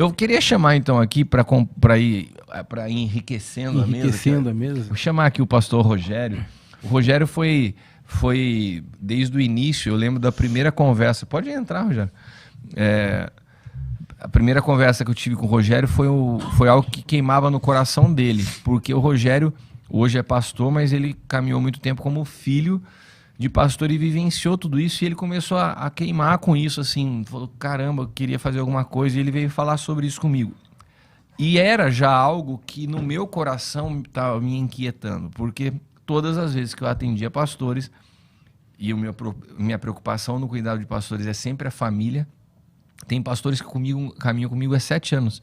Eu queria chamar então aqui para ir enriquecendo a mesa. Enriquecendo a mesa. Vou chamar aqui o pastor Rogério. O Rogério foi desde o início, eu lembro da primeira conversa. Pode entrar, Rogério. A primeira conversa que eu tive com o Rogério foi algo que queimava no coração dele, porque o Rogério hoje é pastor, mas ele caminhou muito tempo como filho de pastor e vivenciou tudo isso, e ele começou a queimar com isso, assim, falou, caramba, eu queria fazer alguma coisa, e ele veio falar sobre isso comigo. E era já algo que no meu coração estava me inquietando, porque todas as vezes que eu atendia pastores, e minha preocupação no cuidado de pastores é sempre a família. Tem pastores que caminham comigo há 7 anos.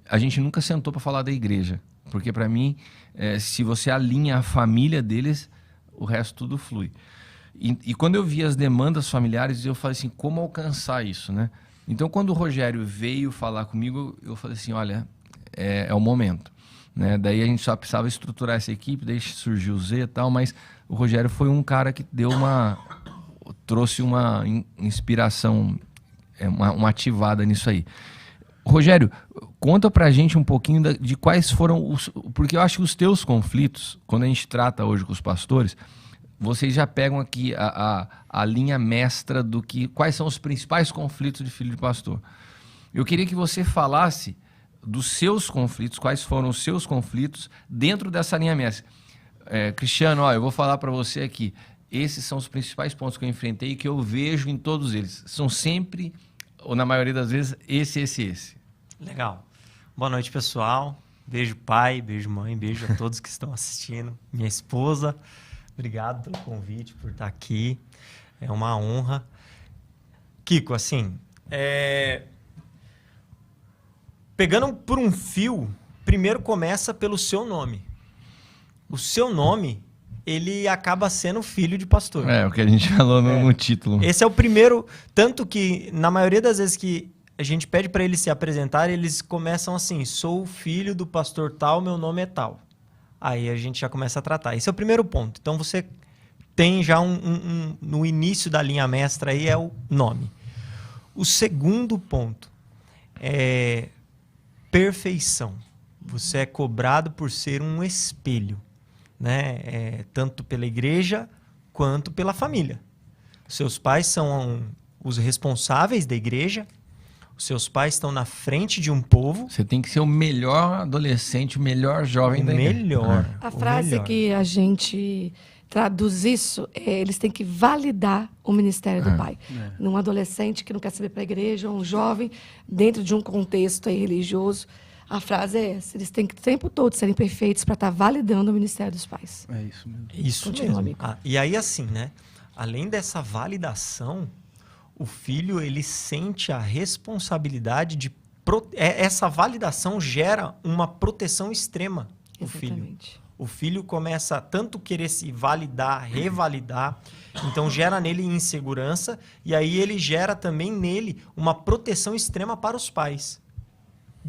A gente nunca sentou para falar da igreja, porque para mim, se você alinha a família deles, o resto tudo flui. E quando eu vi as demandas familiares, eu falei assim, como alcançar isso, né? Então, quando o Rogério veio falar comigo, eu falei assim, olha, é o momento, né? Daí a gente só precisava estruturar essa equipe, daí surgiu o Z e tal, mas o Rogério foi um cara que trouxe uma inspiração, uma ativada nisso aí. Rogério, conta pra gente um pouquinho de quais foram porque eu acho que os teus conflitos, quando a gente trata hoje com os pastores, vocês já pegam aqui a linha mestra quais são os principais conflitos de filho de pastor. Eu queria que você falasse dos seus conflitos, quais foram os seus conflitos dentro dessa linha mestra. Cristiano, eu vou falar para você aqui, esses são os principais pontos que eu enfrentei e que eu vejo em todos eles. São sempre, ou na maioria das vezes, esse. Legal. Boa noite, pessoal. Beijo pai, beijo mãe, beijo a todos que estão assistindo. Minha esposa, obrigado pelo convite, por estar aqui. É uma honra. Kiko, assim, pegando por um fio, primeiro começa pelo seu nome. O seu nome, ele acaba sendo filho de pastor. O que a gente falou no título. Esse é o primeiro, tanto que na maioria das vezes que a gente pede para eles se apresentarem, eles começam assim, sou filho do pastor tal, meu nome é tal. Aí a gente já começa a tratar. Esse é o primeiro ponto. Então você tem já no início da linha mestra aí é o nome. O segundo ponto é perfeição. Você é cobrado por ser um espelho, né? Tanto pela igreja quanto pela família. Seus pais são os responsáveis da igreja, os seus pais estão na frente de um povo. Você tem que ser o melhor adolescente, o melhor jovem da igreja. Melhor. A frase que a gente traduz isso eles têm que validar o ministério do pai. Num adolescente que não quer saber para a igreja, um jovem dentro de um contexto aí religioso, a frase é essa, eles têm que o tempo todo serem perfeitos para estar validando o ministério dos pais. É isso mesmo. Isso mesmo. E aí assim, né? Além dessa validação, o filho ele sente a responsabilidade de essa validação gera uma proteção extrema no filho. O filho começa a tanto querer se validar, revalidar, então gera nele insegurança e aí ele gera também nele uma proteção extrema para os pais.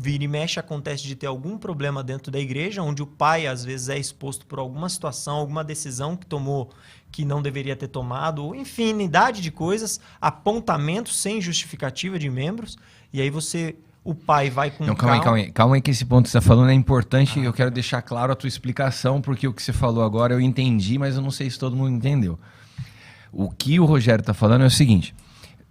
Vira e mexe, acontece de ter algum problema dentro da igreja, onde o pai às vezes é exposto por alguma situação, alguma decisão que tomou que não deveria ter tomado, ou infinidade de coisas, apontamentos sem justificativa de membros, e aí o pai vai com calma aí que esse ponto que você está falando é importante e eu quero deixar claro a tua explicação, porque o que você falou agora eu entendi, mas eu não sei se todo mundo entendeu. O que o Rogério está falando é o seguinte,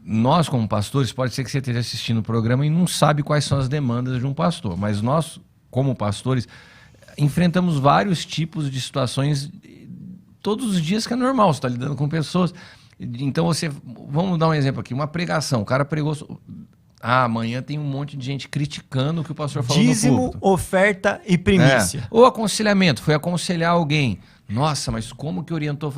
nós como pastores, pode ser que você esteja assistindo o programa e não sabe quais são as demandas de um pastor, mas nós, como pastores, enfrentamos vários tipos de situações todos os dias que é normal, você está lidando com pessoas. Então vamos dar um exemplo aqui, uma pregação, o cara pregou... amanhã tem um monte de gente criticando o que o pastor falou dízimo, no púlpito. Oferta e primícia. Ou aconselhamento, foi aconselhar alguém. Nossa, mas como que orientou?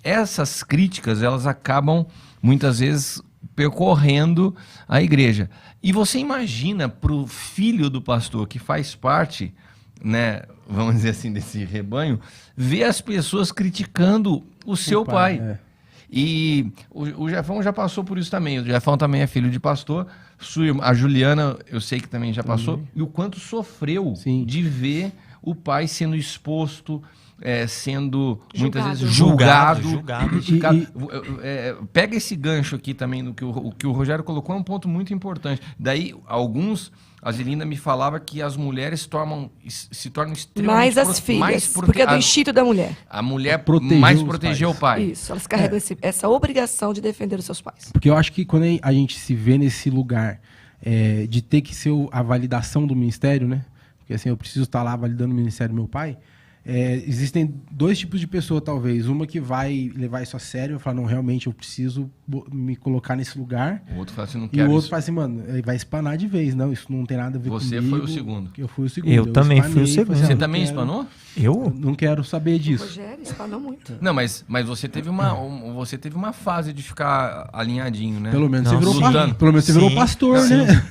Essas críticas, elas acabam, muitas vezes, percorrendo a igreja. E você imagina para o filho do pastor, que faz parte, né, vamos dizer assim, desse rebanho, ver as pessoas criticando o seu pai. E o Jefão já passou por isso também. O Jefão também é filho de pastor. A Juliana, eu sei que também já passou. E o quanto sofreu de ver o pai sendo exposto, sendo muitas Julgado. vezes julgado. Julgado. criticado. Pega esse gancho aqui também do que o Rogério colocou, é um ponto muito importante. Daí, a Zelinda me falava que as mulheres se tornam extremamente... Mais as filhas, porque é do instinto da mulher. A mulher Proteger mais os protegeu o pais. pai. Isso, elas carregam essa obrigação de defender os seus pais. Porque eu acho que quando a gente se vê nesse lugar de ter que ser a validação do ministério, né? Porque assim, eu preciso estar lá validando o ministério do meu pai. Existem dois tipos de pessoa, talvez. Uma que vai levar isso a sério e falar, não, realmente eu preciso me colocar nesse lugar. O outro fala assim, não E quero o outro isso. fala assim, mano, ele vai espanar de vez. Não, isso não tem nada a ver Você comigo. foi o segundo. Eu fui o segundo. Eu também fui o espanei, segundo. falei assim, Você não também quero- espanou? Eu? Não quero saber O disso. Rogério espanou muito. Não, mas você teve uma fase de ficar alinhadinho, né? Pelo menos Não, você virou, lutando. pelo menos você virou Sim, pastor, sim. né?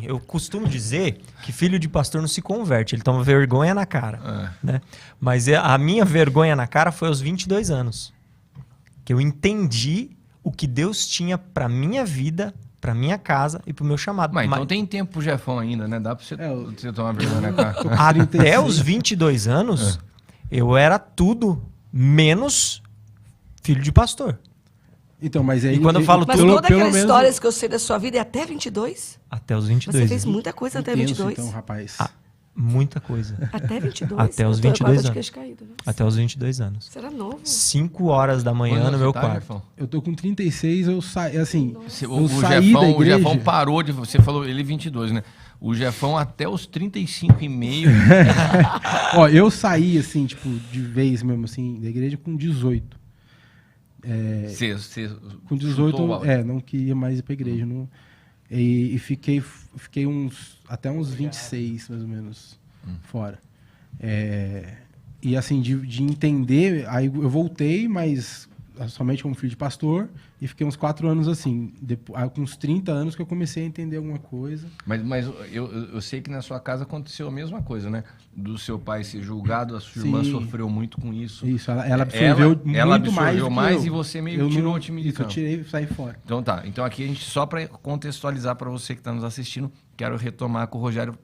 Eu costumo dizer que filho de pastor não se converte, ele toma vergonha na cara. Né? Mas a minha vergonha na cara foi aos 22 anos. Que eu entendi o que Deus tinha pra minha vida, pra minha casa e pro meu chamado. Mas então tem tempo pro Jefão ainda, né? Dá pra você tomar vergonha na cara. Até 36. os 22 anos, eu era tudo menos filho de pastor. Então, mas aí... E quando eu falo Mas Pelo- todas aquelas histórias que eu sei da sua vida é até 22? Até os 22. Você fez muita coisa até Intenso, 22? então, rapaz. Muita coisa. Até 22? Até os Eu tô 22 agora de anos. queixo caído, né? Até os 22 anos. Você era novo. 5 horas da manhã Quando no você meu tá, quarto. Jefão? Eu tô com 36, eu saí, assim... O eu saí da Jefão, o igreja... Jefão parou de... Você falou ele 22, né? O Jefão até os 35 e meio. Ó, eu saí, assim, tipo, de vez mesmo, assim, da igreja com 18. Você Com chutou o 18, balde. não queria mais ir pra igreja. Não, e fiquei até uns 26, mais ou menos, fora. E assim, de entender, aí eu voltei, mas somente como filho de pastor, e fiquei uns 4 anos assim. Depois, com uns 30 anos que eu comecei a entender alguma coisa. Mas eu sei que na sua casa aconteceu a mesma coisa, né? Do seu pai ser julgado, a sua irmã Sim. sofreu muito com isso. Isso, ela absorveu muito ela absorveu mais do que mais eu. e você meio Eu que tirou não- o time de Isso, eu campo. tirei e saí fora. Então tá. Então aqui a gente, só para contextualizar para você que está nos assistindo, quero retomar com o Rogério.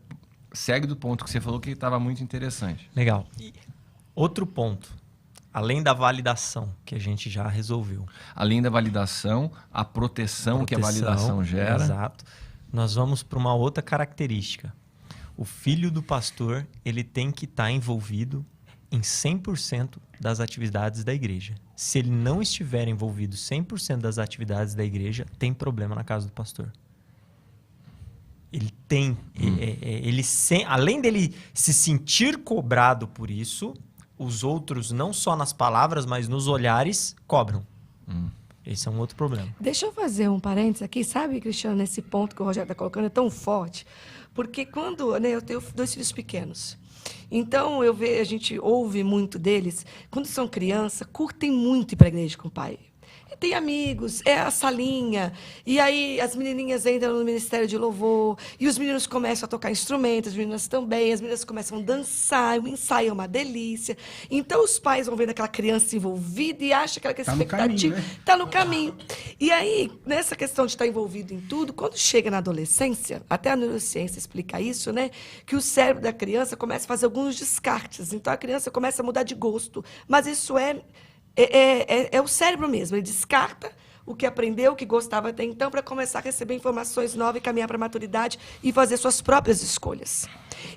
Segue do ponto que você falou que estava muito interessante. Legal. E outro ponto. Além da validação, que a gente já resolveu. Além da validação, a proteção que a validação gera. Exato. Nós vamos para uma outra característica. O filho do pastor, ele tem que estar envolvido em 100% das atividades da igreja. Se ele não estiver envolvido 100% das atividades da igreja, tem problema na casa do pastor. Ele tem... além dele se sentir cobrado por isso, os outros, não só nas palavras, mas nos olhares, cobram. Esse é um outro problema. Deixa eu fazer um parênteses aqui. Sabe, Cristiano, nesse ponto que o Rogério está colocando é tão forte. Porque quando... Né, eu tenho 2 filhos pequenos. Então, a gente ouve muito deles. Quando são criança, curtem muito ir para a igreja com o pai. E tem amigos, é a salinha. E aí as menininhas entram no Ministério de Louvor. E os meninos começam a tocar instrumentos, as meninas também. As meninas começam a dançar. O ensaio é uma delícia. Então, os pais vão vendo aquela criança envolvida e acham que aquela Tá no expectativa caminho, né? está no caminho. E aí, nessa questão de estar envolvido em tudo, quando chega na adolescência, até a neurociência explica isso, né? Que o cérebro da criança começa a fazer alguns descartes. Então, a criança começa a mudar de gosto. Mas isso é o cérebro mesmo. Ele descarta o que aprendeu, o que gostava até então, para começar a receber informações novas e caminhar para a maturidade e fazer suas próprias escolhas.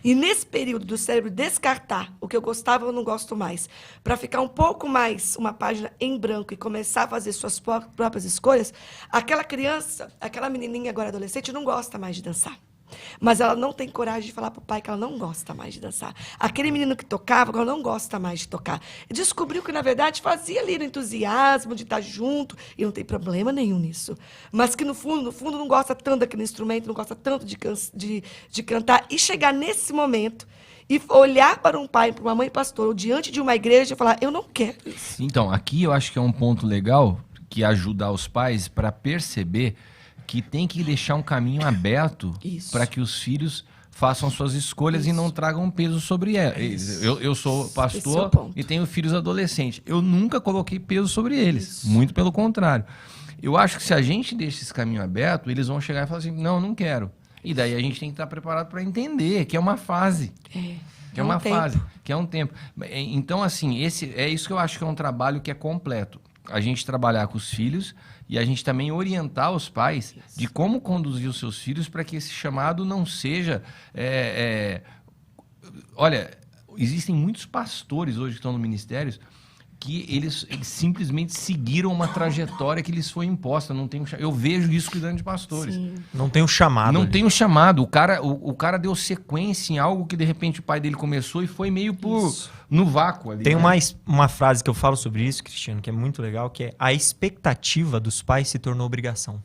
E nesse período do cérebro descartar o que eu gostava ou não gosto mais, para ficar um pouco mais uma página em branco e começar a fazer suas próprias escolhas, aquela criança, aquela menininha agora adolescente, não gosta mais de dançar. Mas ela não tem coragem de falar para o pai que ela não gosta mais de dançar. Aquele menino que tocava, ela não gosta mais de tocar. Descobriu que, na verdade, fazia ali no entusiasmo de estar junto, e não tem problema nenhum nisso. Mas que, no fundo, não gosta tanto daquele instrumento, não gosta tanto de cantar. E chegar nesse momento e olhar para um pai, para uma mãe pastor, ou diante de uma igreja e falar, eu não quero isso. Então, aqui eu acho que é um ponto legal que ajuda os pais para perceber que tem que deixar um caminho aberto para que os filhos façam suas escolhas e não tragam peso sobre eles. Eu sou Esse é pastor o ponto. e tenho filhos adolescentes. Eu nunca coloquei peso sobre eles, muito pelo contrário. Eu acho que se a gente deixa esse caminho aberto, eles vão chegar e falar assim, não quero. E daí a gente tem que estar preparado para entender que é uma fase. Que é uma fase, que é um tempo. Então, assim, é isso que eu acho que é um trabalho que é completo. A gente trabalhar com os filhos e a gente também orientar os pais de como conduzir os seus filhos para que esse chamado não seja... Olha, existem muitos pastores hoje que estão no ministérios que eles simplesmente seguiram uma trajetória que lhes foi imposta. Não tem eu vejo isso cuidando de pastores. Sim. Não tem um chamado. Não ali. tem um chamado. O cara deu sequência em algo que de repente o pai dele começou e foi meio no vácuo ali. Tem né? uma frase que eu falo sobre isso, Cristiano, que é muito legal, que é: a expectativa dos pais se tornou obrigação.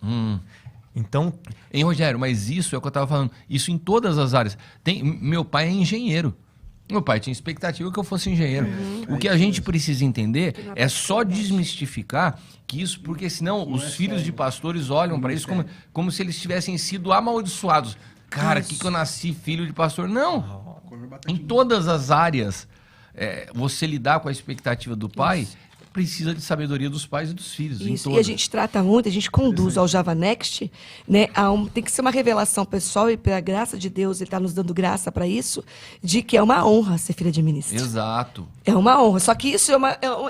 Então, Hein, Rogério, mas isso é o que eu estava falando. Isso em todas as áreas. Meu pai é engenheiro. Meu pai tinha expectativa que eu fosse engenheiro. O que a gente precisa entender é só desmistificar que isso, porque senão os filhos de pastores olham para isso como se eles tivessem sido amaldiçoados. Cara, que eu nasci filho de pastor. Não. Em todas as áreas, você lidar com a expectativa do pai precisa de sabedoria dos pais e dos filhos. Isso, e a gente trata muito, a gente conduz ao Java Next, né? Tem que ser uma revelação pessoal e pela graça de Deus, ele está nos dando graça para isso, de que é uma honra ser filha de ministro. Exato. É uma honra, só que isso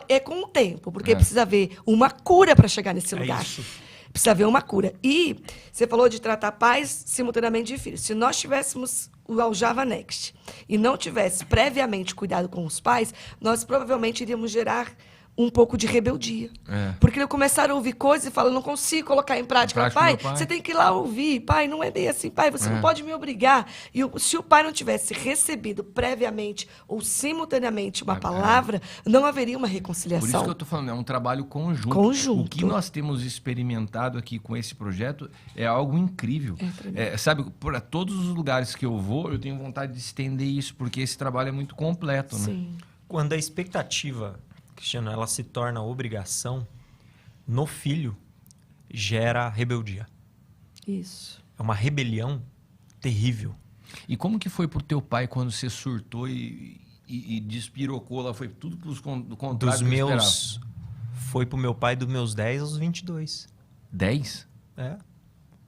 é com o tempo, porque precisa haver uma cura para chegar nesse lugar. Isso. Precisa haver uma cura. E você falou de tratar pais simultaneamente de filhos. Se nós tivéssemos o Aljava Next e não tivesse previamente cuidado com os pais, nós provavelmente iríamos gerar um pouco de rebeldia. Porque eles começaram a ouvir coisas e falam, não consigo colocar em prática. Pai, você tem que ir lá ouvir. Pai, não é bem assim. Pai, você não pode me obrigar. E se o pai não tivesse recebido previamente ou simultaneamente uma palavra, não haveria uma reconciliação. Por isso que eu estou falando, é um trabalho conjunto. O que nós temos experimentado aqui com esse projeto é algo incrível. Sabe, para todos os lugares que eu vou, eu tenho vontade de estender isso, porque esse trabalho é muito completo. Sim. Né? Quando a expectativa, Cristiano, ela se torna obrigação, no filho gera rebeldia. Isso. É uma rebelião terrível. E como que foi pro teu pai quando você surtou e despirocou lá? Foi tudo pros contrários Dos que eu meus... Foi pro meu pai dos meus 10 aos 22. 10?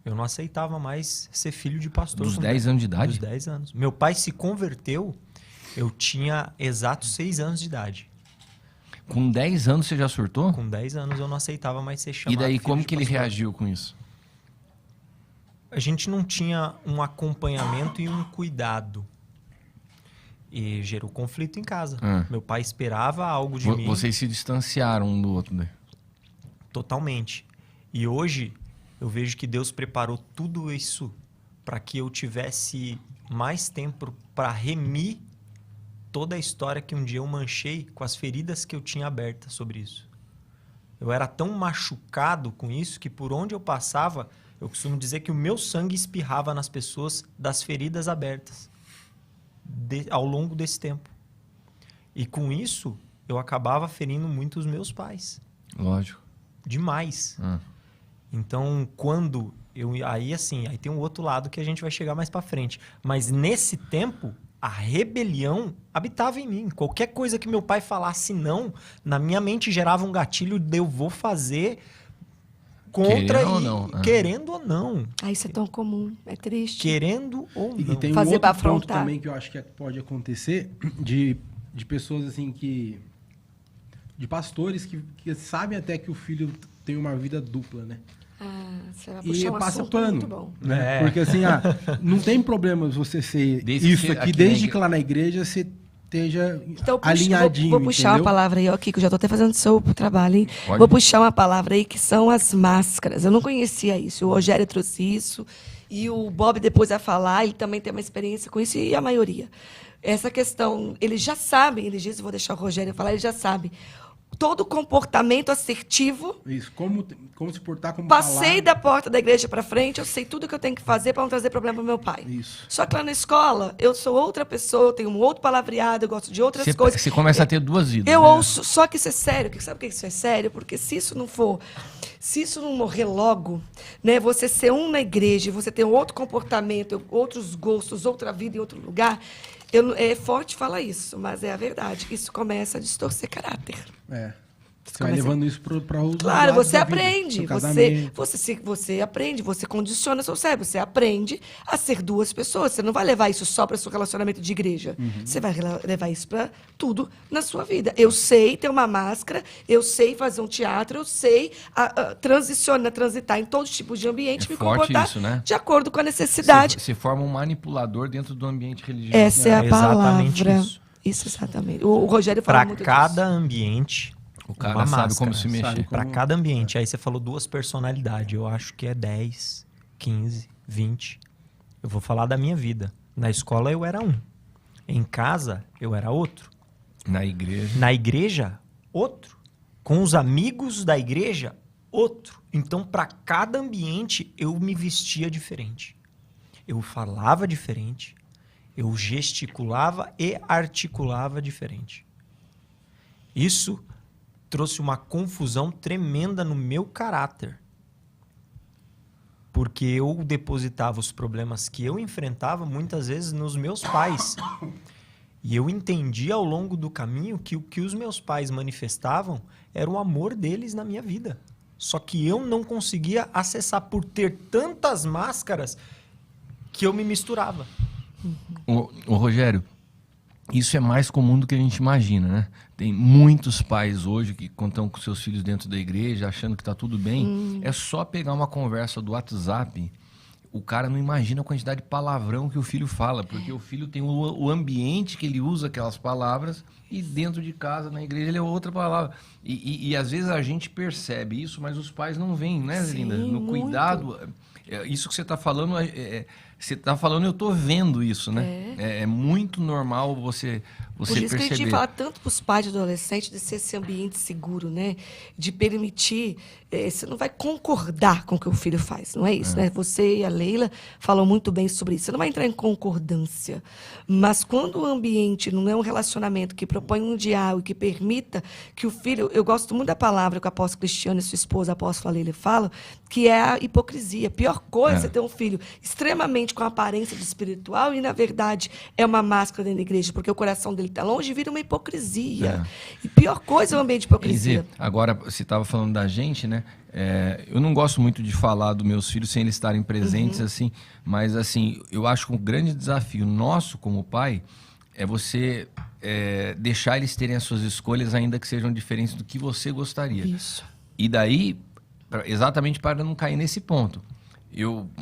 Eu não aceitava mais ser filho de pastor. Dos 10 anos de idade? Dos 10 anos. Meu pai se converteu, eu tinha exatos 6 anos de idade. Com 10 anos você já surtou? Com 10 anos eu não aceitava mais ser chamado. E daí filho como de que ele pastor. reagiu com isso? A gente não tinha um acompanhamento e um cuidado. E gerou conflito em casa. Meu pai esperava algo de mim. Vocês se distanciaram um do outro, né? Totalmente. E hoje eu vejo que Deus preparou tudo isso para que eu tivesse mais tempo para remir toda a história que um dia eu manchei com as feridas que eu tinha abertas sobre isso. Eu era tão machucado com isso que por onde eu passava, eu costumo dizer que o meu sangue espirrava nas pessoas das feridas abertas ao longo desse tempo. E com isso, eu acabava ferindo muito os meus pais. Lógico. Demais. Então, quando aí tem um outro lado que a gente vai chegar mais para frente. Mas nesse tempo, a rebelião habitava em mim. Qualquer coisa que meu pai falasse não, na minha mente gerava um gatilho de eu vou fazer contra querendo ou não. Isso é tão comum, é triste. Querendo ou não. E tem um outro ponto também que eu acho que pode acontecer de pessoas assim de pastores que sabem até que o filho tem uma vida dupla, né? Você vai puxar um passa assunto pano, muito bom. né? Porque assim, não tem problema você ser desde que lá na igreja você esteja alinhadinho. Vou puxar entendeu? uma palavra aí, Kiko, já estou até fazendo seu trabalho, hein? Vou puxar uma palavra aí que são as máscaras. Eu não conhecia isso, o Rogério trouxe isso, e o Bob depois vai falar, ele também tem uma experiência com isso, e a maioria. Essa questão, eles já sabem, eles dizem, vou deixar o Rogério falar, eles já sabem. Todo comportamento assertivo. Isso, como se portar, como Passei falar. da porta da igreja para frente, eu sei tudo o que eu tenho que fazer para não trazer problema para meu pai. Isso. Só que lá na escola, eu sou outra pessoa, eu tenho um outro palavreado, eu gosto de outras coisas. Você começa a ter duas vidas. Eu né? ouço, só que isso é sério. Sabe por que isso é sério? Porque se isso não morrer logo, né, você ser um na igreja, você ter um outro comportamento, outros gostos, outra vida em outro lugar, é forte falar isso, mas é a verdade. Isso começa a distorcer caráter. Você vai levando isso para os Claro, lados você da vida, aprende. seu casamento. Você aprende, você condiciona seu cérebro. Você aprende a ser duas pessoas. Você não vai levar isso só para seu relacionamento de igreja. Você vai levar isso para tudo na sua vida. Eu sei ter uma máscara, eu sei fazer um teatro, eu sei transitar em todo tipo de ambiente, me forte comportar isso, né? de acordo com a necessidade. Você forma um manipulador dentro do ambiente religioso. Essa é a exatamente palavra. isso. Isso, exatamente. O Rogério fala Para muito cada ambiente, O cara uma sabe máscara, como se mexer. sabe para cada ambiente. Aí você falou 2 personalidades. Eu acho que é 10, 15, 20. Eu vou falar da minha vida. Na escola eu era um. Em casa eu era outro. Na igreja. Na igreja, outro. Com os amigos da igreja, outro. Então, para cada ambiente, eu me vestia diferente. Eu falava diferente. Eu gesticulava e articulava diferente. Isso trouxe uma confusão tremenda no meu caráter. Porque eu depositava os problemas que eu enfrentava muitas vezes nos meus pais. E eu entendi ao longo do caminho que o que os meus pais manifestavam era o amor deles na minha vida. Só que eu não conseguia acessar por ter tantas máscaras que eu me misturava. Ô, Rogério, isso é mais comum do que a gente imagina, né? Tem muitos pais hoje que contam com seus filhos dentro da igreja, achando que tá tudo bem. É só pegar uma conversa do WhatsApp, o cara não imagina a quantidade de palavrão que o filho fala, porque o filho tem o ambiente que ele usa aquelas palavras e dentro de casa, na igreja, ele é outra palavra. E às vezes a gente percebe isso, mas os pais não veem, né, Linda? No muito. cuidado. Isso que você está falando, você está falando, eu estou vendo isso, né? É muito normal você Por isso que a perceber. gente fala tanto para os pais de adolescentes de ser esse ambiente seguro, né? De permitir. Você não vai concordar com o que o filho faz, não é isso, né? Você e a Leila falam muito bem sobre isso. Você não vai entrar em concordância. Mas quando o ambiente não é um relacionamento que propõe um diálogo, que permita que o filho. Eu gosto muito da palavra que o apóstolo Cristiano e sua esposa, a apóstola Leila, falam, que é a hipocrisia. A pior coisa é você ter um filho extremamente com aparência de espiritual e, na verdade, é uma máscara dentro da igreja, porque o coração dele está longe e vira uma hipocrisia. E pior coisa é o ambiente de hipocrisia. Izzy, agora, você estava falando da gente, né? Eu não gosto muito de falar dos meus filhos sem eles estarem presentes, assim, mas assim, eu acho que um grande desafio nosso como pai é você deixar eles terem as suas escolhas, ainda que sejam diferentes do que você gostaria. Isso. E daí, exatamente para não cair nesse ponto.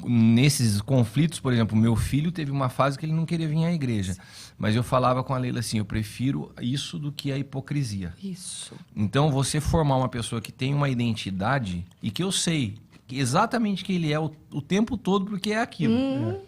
Nesses conflitos, por exemplo, meu filho teve uma fase que ele não queria vir à igreja. Mas eu falava com a Leila assim, eu prefiro isso do que a hipocrisia. Isso. Então, você formar uma pessoa que tem uma identidade e que eu sei exatamente que ele é o tempo todo, porque é aquilo.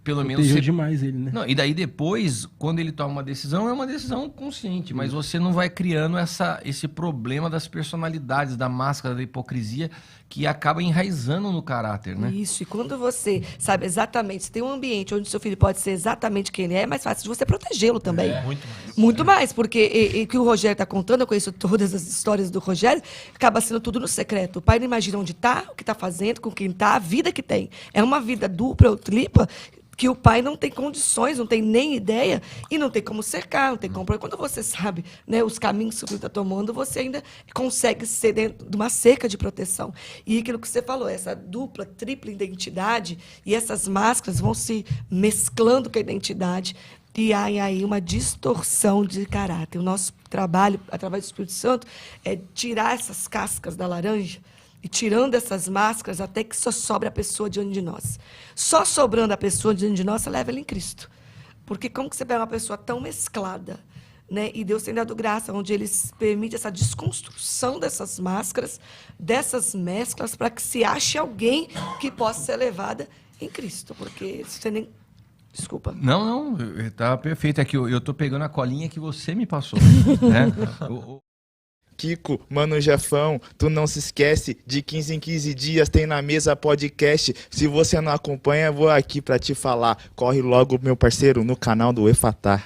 Pelo menos Protegeu demais ele, né? Não, e daí depois, quando ele toma uma decisão, é uma decisão consciente, mas você não vai criando esse problema das personalidades, da máscara, da hipocrisia, que acaba enraizando no caráter, né? Isso, e quando você sabe exatamente, se tem um ambiente onde seu filho pode ser exatamente quem ele é mais fácil de você protegê-lo também. Muito mais. Muito mais, porque o que o Rogério está contando, eu conheço todas as histórias do Rogério, acaba sendo tudo no secreto. O pai não imagina onde está, o que está fazendo, com quem está, a vida que tem. É uma vida dupla ou tripla, que o pai não tem condições, não tem nem ideia e não tem como cercar, não tem como... Quando você sabe, né, os caminhos que o filho está tomando, você ainda consegue ser dentro de uma cerca de proteção. E aquilo que você falou, essa dupla, tripla identidade e essas máscaras vão se mesclando com a identidade e há aí uma distorção de caráter. O nosso trabalho, através do Espírito Santo, é tirar essas cascas da laranja e tirando essas máscaras até que só sobre a pessoa diante de nós. Só sobrando a pessoa diante de nós, você leva ela em Cristo. Porque como que você pega uma pessoa tão mesclada, né? E Deus tem dado graça, onde Ele permite essa desconstrução dessas máscaras, dessas mesclas, para que se ache alguém que possa ser levada em Cristo. Porque você nem... Desculpa. Não, tá perfeito. É que eu tô pegando a colinha que você me passou, né? Kiko, mano Jefão, tu não se esquece, de 15 em 15 dias tem na mesa podcast. Se você não acompanha, eu vou aqui pra te falar. Corre logo, meu parceiro, no canal do Efatá.